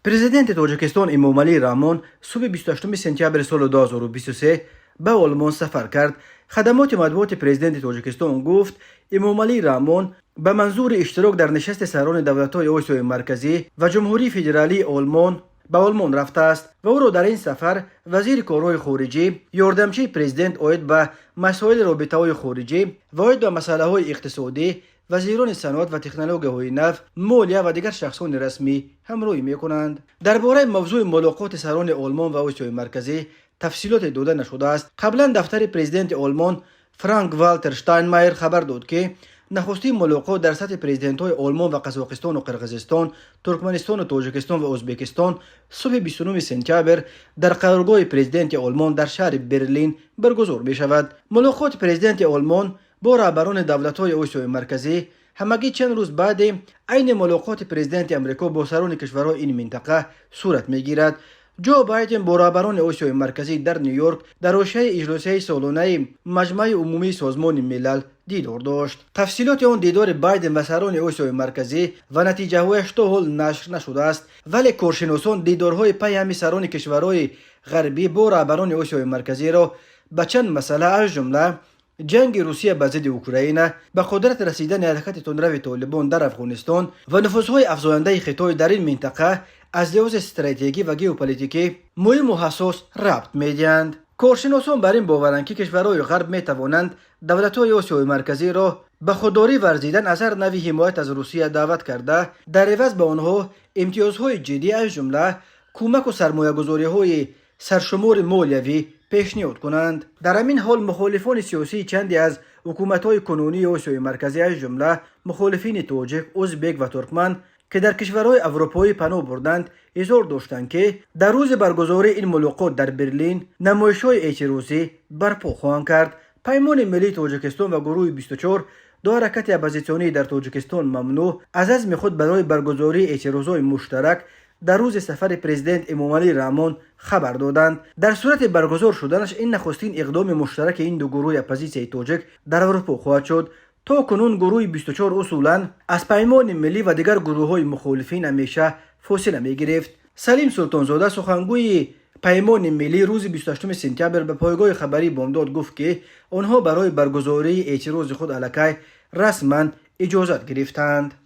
پرزیدنت تاجیکستان امامعلی رحمان صبح 28 سپتامبر سال 2023 به آلمان سفر کرد. خدمات مطبوعات پرزیدنت تاجیکستان گفت امامعلی رحمان به منظور اشتراک در نشست سران دولت‌های آسیای مرکزی و جمهوری فدرالی آلمان به آلمان رفته است و او را در این سفر وزیر کارهای خارجی، یاردمچی پرزیدنت عاید به مسائل رابطه‌های خارجی و عاید به مسائل‌های اقتصادی، وزیران صنعت و تکنولوژی‌های نو، مالیه و دیگر شخصان رسمی همراهی می‌کنند. درباره موضوع ملاقات سران آلمان و آسیای مرکزی تفصیلات داده نشده است. قبلا دفتر پرزیدنت آلمان فرانک والتر شتاینمایر خبر داد که نخستین ملاقات در سطح پرزیدنت‌های آلمان و قزاقستان و قرقیزستان، ترکمنستان و تاجیکستان و ازبکستان صبح 29 سپتامبر در قرارگاه پرزیدنت آلمان در شهر برلین برگزار می‌شود. ملاقات پرزیدنت آلمان با رهبران دولت‌های آسیای مرکزی همگی چند روز بعد عین ملاقات پرزیدنت امریکا با سران کشورهای این منطقه صورت می‌گیرد. جو بایدن با رهبران آسیای مرکزی در نیویورک در حاشیه اجلاسی سالانه مجمع عمومی سازمان ملل دیدار داشت. تفصیلات آن دیدار بایدن و سران آسیای مرکزی و نتیجه‌هایش تا حال نشر نشده است، ولی کارشناسان دیدارهای پی همین سران کشورهای غربی با رهبران آسیای مرکزی را به چند مسئله از جمله جنگ روسیه به ضد اوکراین، به قدرت رسیدن حرکت تندرو طالبان در افغانستان و نفوذهای افزاینده خطای در این منطقه از لحاظ استراتژیکی و ژئوپلیتیکی مهم و حساس ربط می‌دهند. کارشناسان بر این باورند که کشورهای غرب می‌توانند دولت‌های آسیای مرکزی را به خودداری ورزیدن از هر نوع حمایت از روسیه دعوت کرده، در عوض به آنها امتیازهای جدی از جمله کمک و سرمایه‌گذاری‌های سرشمار مالیوی پیشنهاد کنند. در همین حال مخالفان سیاسی چندی از حکومت‌های کنونی آسیای مرکزی از جمله مخالفین تاجیک، ازبک و ترکمن که در کشورهای اروپایی پناه بردند اظهار داشتند که در روز برگزاری این ملاقات در برلین نمایش‌های اعتراضی برپا خواهند کرد. پیمان ملی تاجیکستان و گروه 24 دو حرکت اپوزیسیونی در تاجیکستان ممنوع از عزم خود برای برگزاری اعتراضهای مشترک در روز سفر پرزیدنت امامعلی رحمان خبر دادند. در صورت برگزار شدنش این نخستین اقدام مشترک این دو گروه اپوزیسیون تاجیک در اروپا خواهد شد. تا کنون گروه 24 اصولاً از پیمان ملی و دیگر گروه‌های مخالفین همیشه فاصله می‌گرفت. سلیم سلطانزاده سخنگوی پیمان ملی روز 28 سپتامبر به پایگاه خبری بامداد گفت که آنها برای برگزاری اعتراض خود علیه رسما اجازت گرفتند.